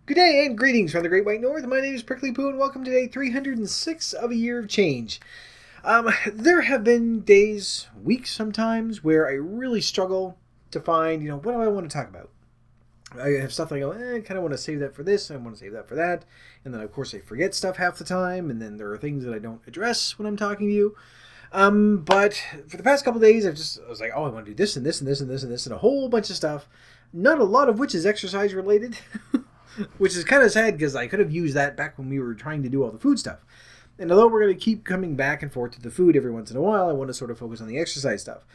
Good day and greetings from the Great White North. My name is Prickly Poo and welcome to day 306 of a year of change. There have been days, weeks sometimes, where I really struggle to find, what do I want to talk about? I have stuff I go, I kind of want to save that for this, I want to save that for that. And then, of course, I forget stuff half the time, and then there are things that I don't address when I'm talking to you. But for the past couple of days, I was like, oh, I want to do this and this and this and this and this and a whole bunch of stuff. Not a lot of which is exercise related. Which is kind of sad because I could have used that back when we were trying to do all the food stuff. And although we're going to keep coming back and forth to the food every once in a while, I want to sort of focus on the exercise stuff.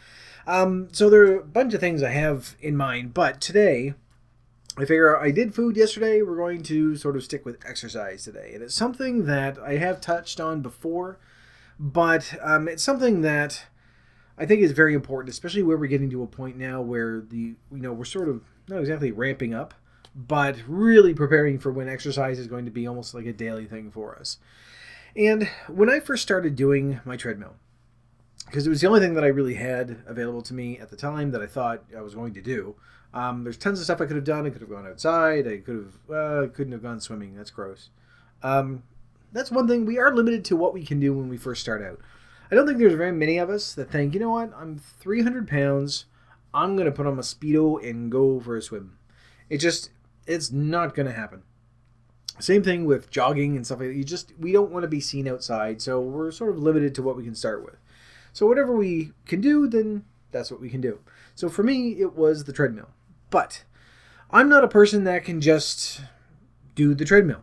So there are a bunch of things I have in mind, but today, I figure I did food yesterday, we're going to sort of stick with exercise today. And it's something that I have touched on before, but it's something that I think is very important, especially where we're getting to a point now where we're sort of not exactly ramping up, but really preparing for when exercise is going to be almost like a daily thing for us. And when I first started doing my treadmill, because it was the only thing that I really had available to me at the time that I thought I was going to do. There's tons of stuff I could have done. I could have gone outside. I couldn't have gone swimming. That's gross. That's one thing. We are limited to what we can do when we first start out. I don't think there's very many of us that think, you know what, I'm 300 pounds. I'm going to put on my Speedo and go for a swim. It's not going to happen. Same thing with jogging and stuff like that. We don't want to be seen outside, so we're sort of limited to what we can start with. So whatever we can do, then that's what we can do. So for me, it was the treadmill. But I'm not a person that can just do the treadmill.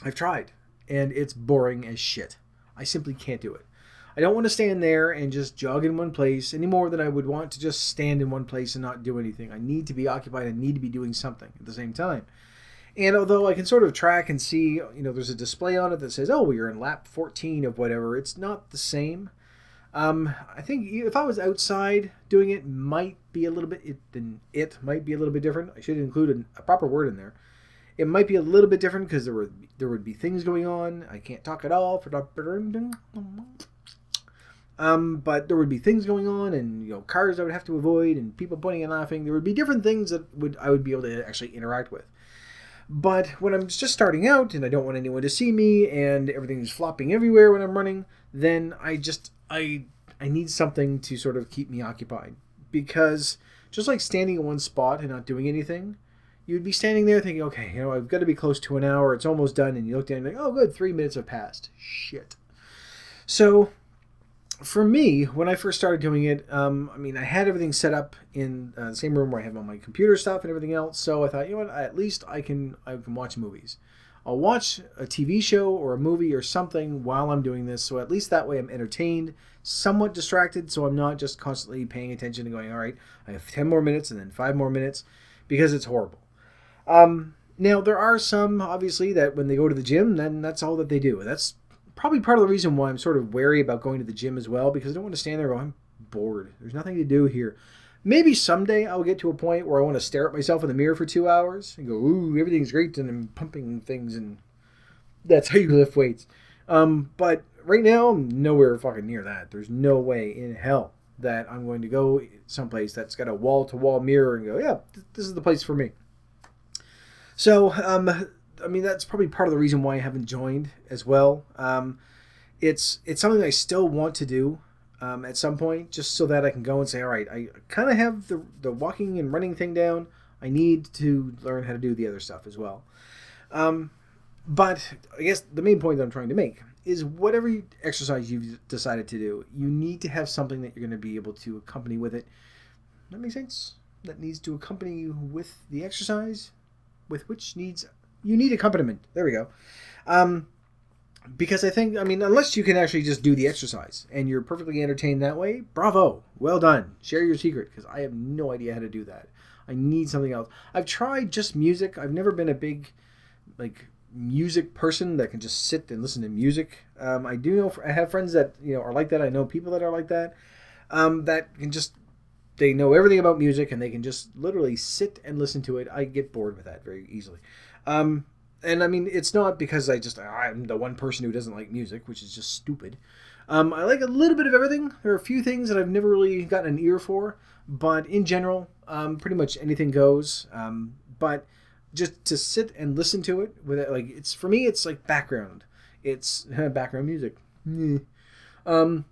I've tried, and it's boring as shit. I simply can't do it. I don't want to stand there and just jog in one place any more than I would want to just stand in one place and not do anything. I need to be occupied. I need to be doing something at the same time. And although I can sort of track and see, there's a display on it that says, oh, you're in lap 14 of whatever, it's not the same. I think if I was outside doing it, might be a little bit, it might be a little bit different. I should include a proper word in there. It might be a little bit different because there would be things going on. I can't talk at all for but there would be things going on and, cars I would have to avoid and people pointing and laughing. There would be different things that I would be able to actually interact with. But when I'm just starting out and I don't want anyone to see me and everything's flopping everywhere when I'm running, then I need something to sort of keep me occupied. Because just like standing in one spot and not doing anything, you'd be standing there thinking, okay, I've got to be close to an hour. It's almost done. And you look down and you're like, oh, good, 3 minutes have passed. Shit. So for me, when I first started doing it, I had everything set up in the same room where I have all my computer stuff and everything else. So I thought, at least I can watch movies. I'll watch a TV show or a movie or something while I'm doing this. So at least that way I'm entertained, somewhat distracted. So I'm not just constantly paying attention and going, all right, I have 10 more minutes and then 5 more minutes, because it's horrible. Now, there are some, obviously, that when they go to the gym, then that's all that they do. That's probably part of the reason why I'm sort of wary about going to the gym as well, because I don't want to stand there going, I'm bored. There's nothing to do here. Maybe someday I'll get to a point where I want to stare at myself in the mirror for 2 hours and go, ooh, everything's great, and I'm pumping things, and that's how you lift weights. But right now, I'm nowhere fucking near that. There's no way in hell that I'm going to go someplace that's got a wall-to-wall mirror and go, yeah, this is the place for me. So, that's probably part of the reason why I haven't joined as well. It's something I still want to do at some point, just so that I can go and say, all right, I kind of have the walking and running thing down. I need to learn how to do the other stuff as well. But I guess the main point that I'm trying to make is whatever exercise you've decided to do, you need to have something that you're going to be able to accompany with it. That makes sense? That needs to accompany you with the exercise, with which you need accompaniment. There we go. Because I think, unless you can actually just do the exercise and you're perfectly entertained that way, bravo, well done. Share your secret, because I have no idea how to do that. I need something else. I've tried just music. I've never been a big, music person that can just sit and listen to music. I do know, I have friends that, are like that. I know people that are like that, that can just, they know everything about music and they can just literally sit and listen to it. I get bored with that very easily. And it's not because I'm the one person who doesn't like music, which is just stupid. I like a little bit of everything. There are a few things that I've never really gotten an ear for, but in general, pretty much anything goes. But just to sit and listen to it with it, like it's for me, it's like background. It's background music. Um,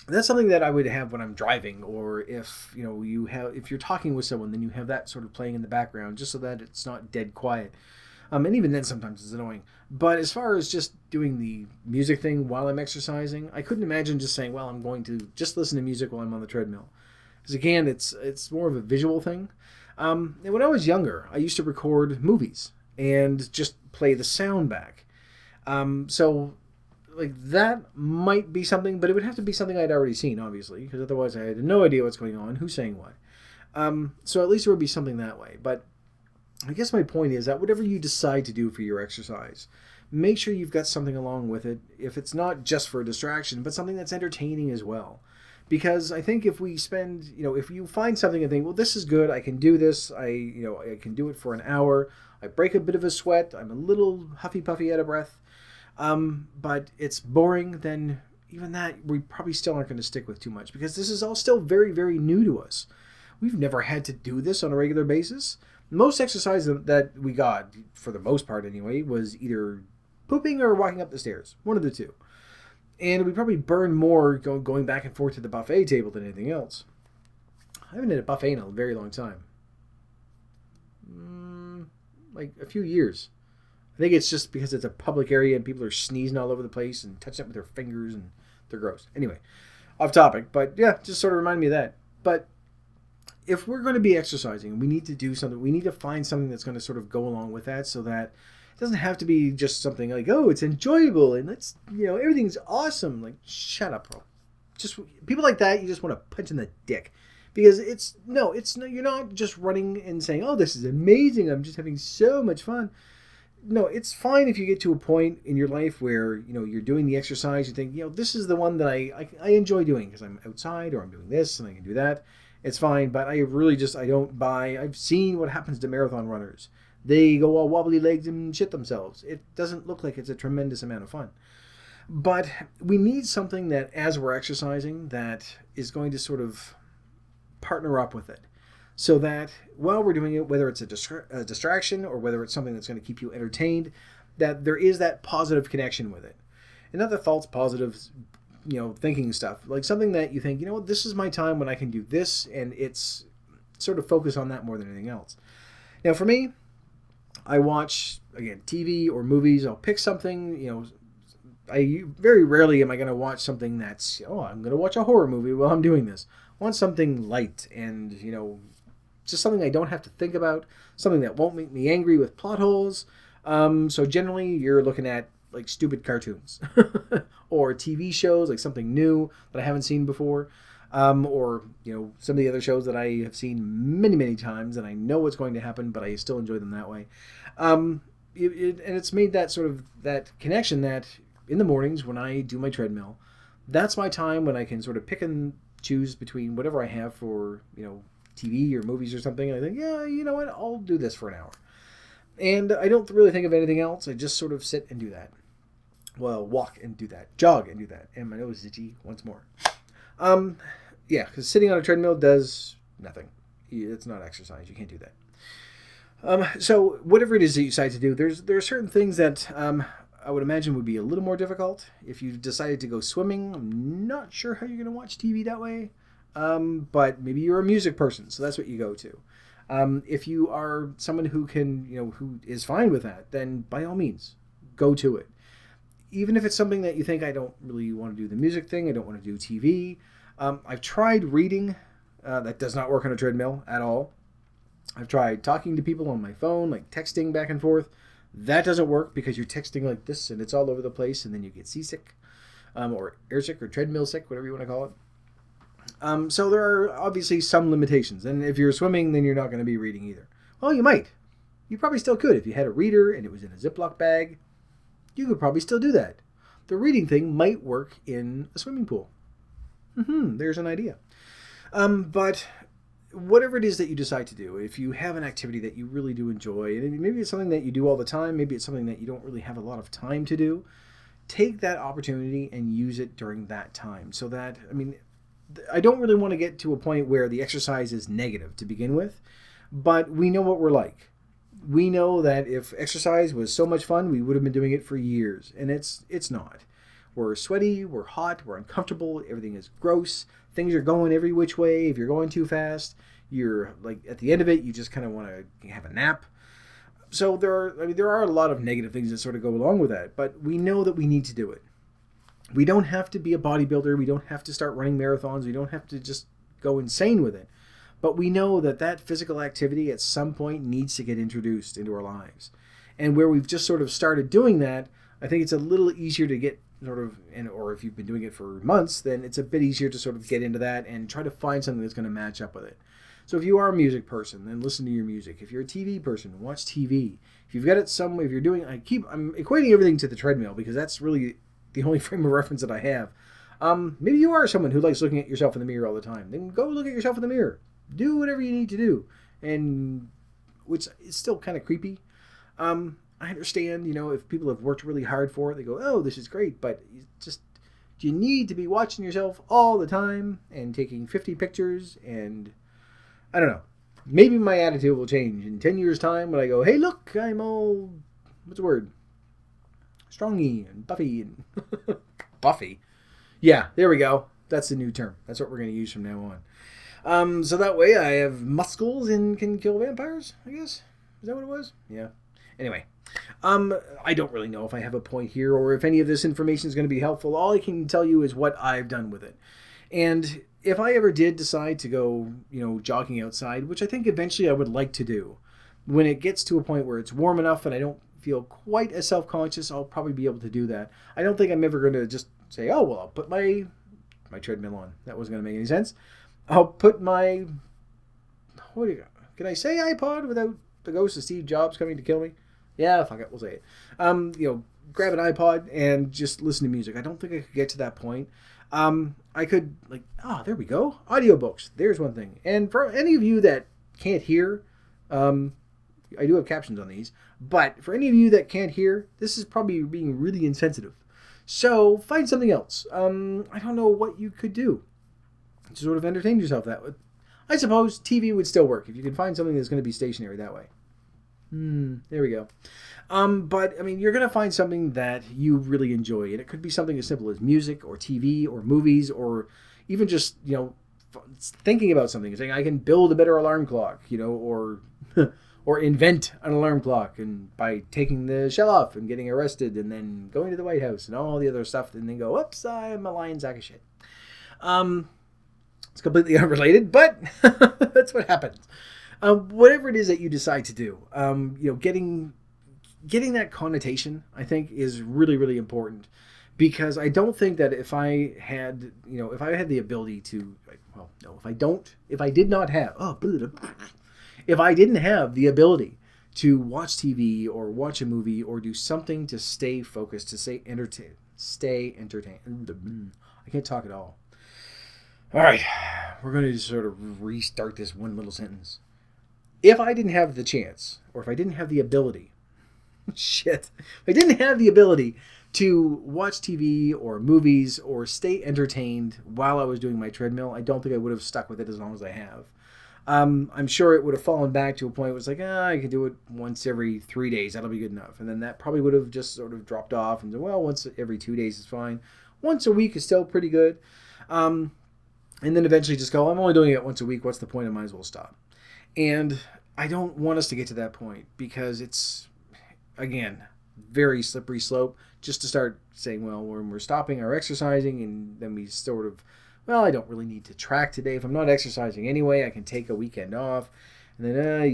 that's something that I would have when I'm driving, or if if you're talking with someone, then you have that sort of playing in the background, just so that it's not dead quiet. And even then, sometimes it's annoying. But as far as just doing the music thing while I'm exercising, I couldn't imagine just saying, "Well, I'm going to just listen to music while I'm on the treadmill," because again, it's more of a visual thing. And when I was younger, I used to record movies and just play the sound back. So like that might be something, but it would have to be something I'd already seen, obviously, because otherwise I had no idea what's going on, who's saying what. So at least it would be something that way. But I guess my point is that whatever you decide to do for your exercise, make sure you've got something along with it. If it's not just for a distraction, but something that's entertaining as well. Because I think if we spend, if you find something and think, well, this is good, I can do this, I can do it for an hour, I break a bit of a sweat, I'm a little huffy puffy out of breath, but it's boring, then even that we probably still aren't going to stick with too much, because this is all still very, very new to us. We've never had to do this on a regular basis. Most exercise that we got, for the most part anyway, was either pooping or walking up the stairs, one of the two. And we probably burn more going back and forth to the buffet table than anything else. I haven't had a buffet in a very long time. Like a few years. I think it's just because it's a public area and people are sneezing all over the place and touching it with their fingers and they're gross. Anyway, off topic. But yeah, just sort of remind me of that. But if we're going to be exercising, we need to do something. We need to find something that's going to sort of go along with that, so that it doesn't have to be just something like, oh, it's enjoyable and let's, everything's awesome. Like, shut up, bro. Just people like that, you just want to punch in the dick, because you're not just running and saying, oh, this is amazing, I'm just having so much fun. No, it's fine if you get to a point in your life where, you're doing the exercise, you think, this is the one that I enjoy doing because I'm outside, or I'm doing this and I can do that. It's fine, but I've seen what happens to marathon runners. They go all wobbly legs and shit themselves. It doesn't look like it's a tremendous amount of fun. But we need something that, as we're exercising, that is going to sort of partner up with it. So that while we're doing it, whether it's a distraction or whether it's something that's going to keep you entertained, that there is that positive connection with it. And not the false positives, thinking stuff. Like something that you think, this is my time when I can do this, and it's sort of focus on that more than anything else. Now, for me, I watch, again, TV or movies. I'll pick something, I very rarely am I going to watch something that's, I'm going to watch a horror movie while I'm doing this. I want something light and, just something I don't have to think about, something that won't make me angry with plot holes. So generally, you're looking at, like, stupid cartoons or TV shows, like something new that I haven't seen before. Or, some of the other shows that I have seen many, many times and I know what's going to happen, but I still enjoy them that way. And it's made that sort of that connection that in the mornings when I do my treadmill, that's my time when I can sort of pick and choose between whatever I have for, TV or movies or something. And I think, yeah, you know what, I'll do this for an hour. And I don't really think of anything else. I just sort of sit and do that. Well, walk and do that. Jog and do that. And my nose is itchy once more. Yeah, because sitting on a treadmill does nothing. It's not exercise. You can't do that. So whatever it is that you decide to do, there are certain things that I would imagine would be a little more difficult. If you decided to go swimming, I'm not sure how you're going to watch TV that way. But maybe you're a music person, so that's what you go to. If you are someone who can, who is fine with that, then by all means, go to it. Even if it's something that you think, I don't really want to do the music thing, I don't want to do TV. I've tried reading. That does not work on a treadmill at all. I've tried talking to people on my phone, like texting back and forth. That doesn't work because you're texting like this and it's all over the place, and then you get seasick, or airsick, or treadmill sick, whatever you want to call it. So there are obviously some limitations. And if you're swimming, then you're not going to be reading either. Well, you might. You probably still could. If you had a reader and it was in a Ziploc bag, you could probably still do that. The reading thing might work in a swimming pool. There's an idea. But whatever it is that you decide to do, if you have an activity that you really do enjoy, and maybe it's something that you do all the time, maybe it's something that you don't really have a lot of time to do, take that opportunity and use it during that time. So that, I don't really want to get to a point where the exercise is negative to begin with, but we know what we're like. We know that if exercise was so much fun, we would have been doing it for years, and it's not. We're sweaty, we're hot, we're uncomfortable, everything is gross, things are going every which way. If you're going too fast, you're like at the end of it, you just kind of want to have a nap. So there are a lot of negative things that sort of go along with that, but we know that we need to do it. We don't have to be a bodybuilder, we don't have to start running marathons, we don't have to just go insane with it. But we know that that physical activity at some point needs to get introduced into our lives. And where we've just sort of started doing that, I think it's a little easier to get sort of, or if you've been doing it for months, then it's a bit easier to sort of get into that and try to find something that's going to match up with it. So if you are a music person, then listen to your music. If you're a TV person, watch TV. If you've got it somewhere, if you're doing, I'm equating everything to the treadmill because that's really the only frame of reference that I have. Maybe you are someone who likes looking at yourself in the mirror all the time. Then go look at yourself in the mirror. Do whatever you need to do, and which is still kind of creepy. I understand, if people have worked really hard for it, they go, "Oh, this is great," but do you need to be watching yourself all the time and taking 50 pictures? And I don't know. Maybe my attitude will change in 10 years' time when I go, "Hey, look, I'm all what's the word? Strongy and buffy and buffy." Yeah, there we go. That's the new term. That's what we're going to use from now on. So that way I have muscles and can kill vampires, I guess. Is that what it was? Yeah. Anyway, I don't really know if I have a point here or if any of this information is going to be helpful. All I can tell you is what I've done with it. And if I ever did decide to go, jogging outside, which I think eventually I would like to do, when it gets to a point where it's warm enough and I don't feel quite as self-conscious, I'll probably be able to do that. I don't think I'm ever going to just say, "Oh, well, I'll put my treadmill on." That wasn't going to make any sense. I'll put my, can I say iPod without the ghost of Steve Jobs coming to kill me? Yeah, fuck it, we'll say it. Grab an iPod and just listen to music. I don't think I could get to that point. I could, there we go. Audiobooks, there's one thing. And for any of you that can't hear, I do have captions on these, but for any of you that can't hear, this is probably being really insensitive. So find something else. I don't know what you could do to sort of entertain yourself that way. I suppose TV would still work if you can find something that's going to be stationary that way. There we go. But you're going to find something that you really enjoy, and it could be something as simple as music or TV or movies, or even just thinking about something, saying I can build a better alarm clock, or or invent an alarm clock, and by taking the shell off and getting arrested, and then going to the White House and all the other stuff, and then go, "Oops, I'm a lying sack of shit." It's completely unrelated, but that's what happens. Whatever it is that you decide to do, getting that connotation, I think, is really, really important, because I don't think that if I had the ability to, if I didn't have the ability to watch TV or watch a movie or do something to stay focused, to stay entertained. I can't talk at all. All right, we're going to just sort of restart this one little sentence. If I didn't have the chance, or if I didn't have the ability, if I didn't have the ability to watch TV or movies or stay entertained while I was doing my treadmill, I don't think I would have stuck with it as long as I have. I'm sure it would have fallen back to a point where it's like, I could do it once every 3 days. That'll be good enough. And then that probably would have just sort of dropped off and said, well, once every 2 days is fine. Once a week is still pretty good. And then eventually just go, I'm only doing it once a week. What's the point? I might as well stop. And I don't want us to get to that point, because it's, again, very slippery slope just to start saying, well, when we're stopping our exercising, and then we sort of, well, I don't really need to track today. If I'm not exercising anyway, I can take a weekend off. And then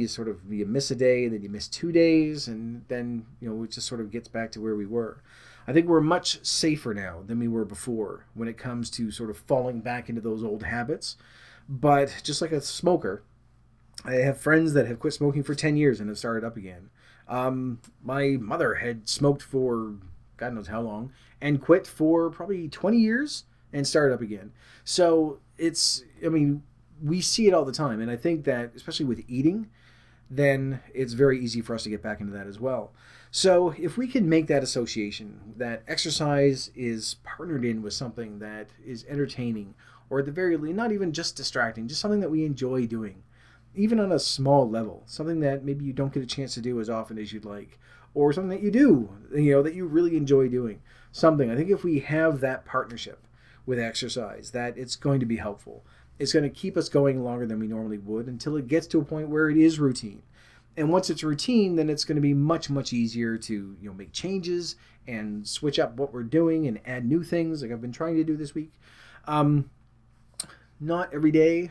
you miss a day, and then you miss 2 days, and then, it just sort of gets back to where we were. I think we're much safer now than we were before when it comes to sort of falling back into those old habits. But just like a smoker, I have friends that have quit smoking for 10 years and have started up again. My mother had smoked for God knows how long and quit for probably 20 years and started up again. So we see it all the time. And I think that, especially with eating, then it's very easy for us to get back into that as well. So if we can make that association, that exercise is partnered in with something that is entertaining, or at the very least, not even just distracting, just something that we enjoy doing, even on a small level, something that maybe you don't get a chance to do as often as you'd like, or something that you do, that you really enjoy doing. Something. I think if we have that partnership with exercise, that it's going to be helpful. It's going to keep us going longer than we normally would until it gets to a point where it is routine. And once it's routine, then it's going to be much, much easier to make changes and switch up what we're doing and add new things like I've been trying to do this week. Not every day,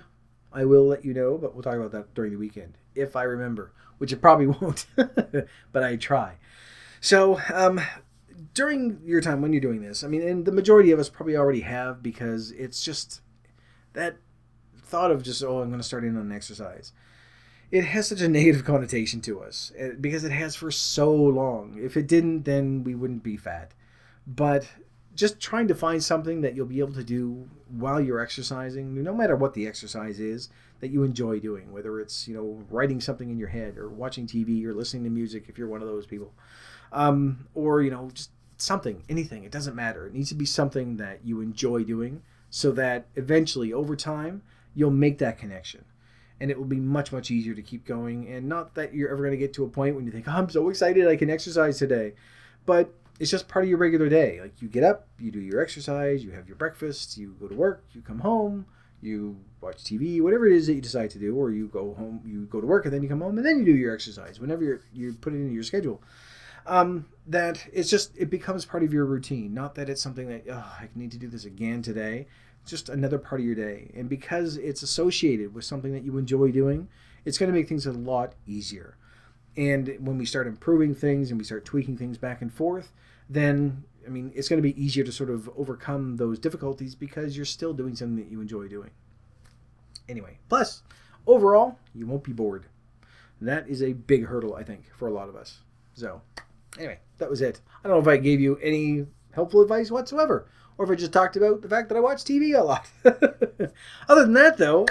I will let you know, but we'll talk about that during the weekend, if I remember, which it probably won't, but I try. So during your time when you're doing this, and the majority of us probably already have, because it's just that thought of just, I'm going to start in on exercise. It has such a negative connotation to us because it has for so long. If it didn't, then we wouldn't be fat. But just trying to find something that you'll be able to do while you're exercising, no matter what the exercise is, that you enjoy doing, whether it's, writing something in your head or watching TV or listening to music if you're one of those people, or, just something, anything. It doesn't matter. It needs to be something that you enjoy doing so that eventually over time you'll make that connection. And it will be much, much easier to keep going. And not that you're ever going to get to a point when you think, I'm so excited I can exercise today. But it's just part of your regular day. Like, you get up, you do your exercise, you have your breakfast, you go to work, you come home, you watch TV, whatever it is that you decide to do, or you go home, you go to work, and then you come home, and then you do your exercise whenever you put it into your schedule. That it becomes part of your routine. Not that it's something that, I need to do this again today. It's just another part of your day. And because it's associated with something that you enjoy doing, it's going to make things a lot easier. And when we start improving things and we start tweaking things back and forth, then, it's going to be easier to sort of overcome those difficulties because you're still doing something that you enjoy doing. Anyway, plus, overall, you won't be bored. That is a big hurdle, I think, for a lot of us. So, anyway, that was it. I don't know if I gave you any helpful advice whatsoever, or if I just talked about the fact that I watch TV a lot. Other than that, though,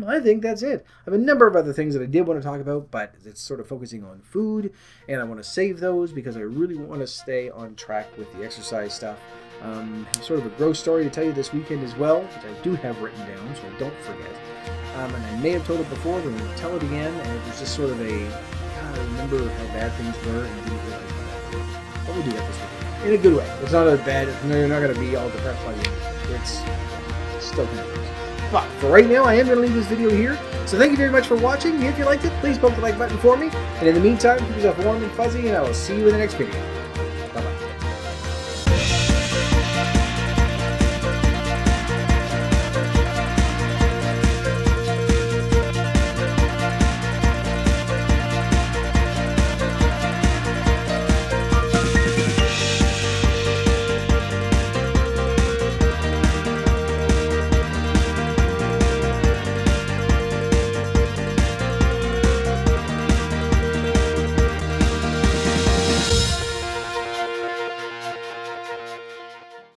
I think that's it. I have a number of other things that I did want to talk about, but it's sort of focusing on food, and I want to save those because I really want to stay on track with the exercise stuff. Sort of a gross story to tell you this weekend as well, which I do have written down, so I don't forget. And I may have told it before, but I'm going to tell it again, and it was just sort of I remember how bad things were, and I didn't realize that. But we'll do that this weekend. In a good way. It's not as bad. You're not going to be all depressed by the end. It's still kind of gross. But for right now, I am going to leave this video here. So thank you very much for watching. If you liked it, please poke the like button for me. And in the meantime, keep yourself warm and fuzzy, and I will see you in the next video.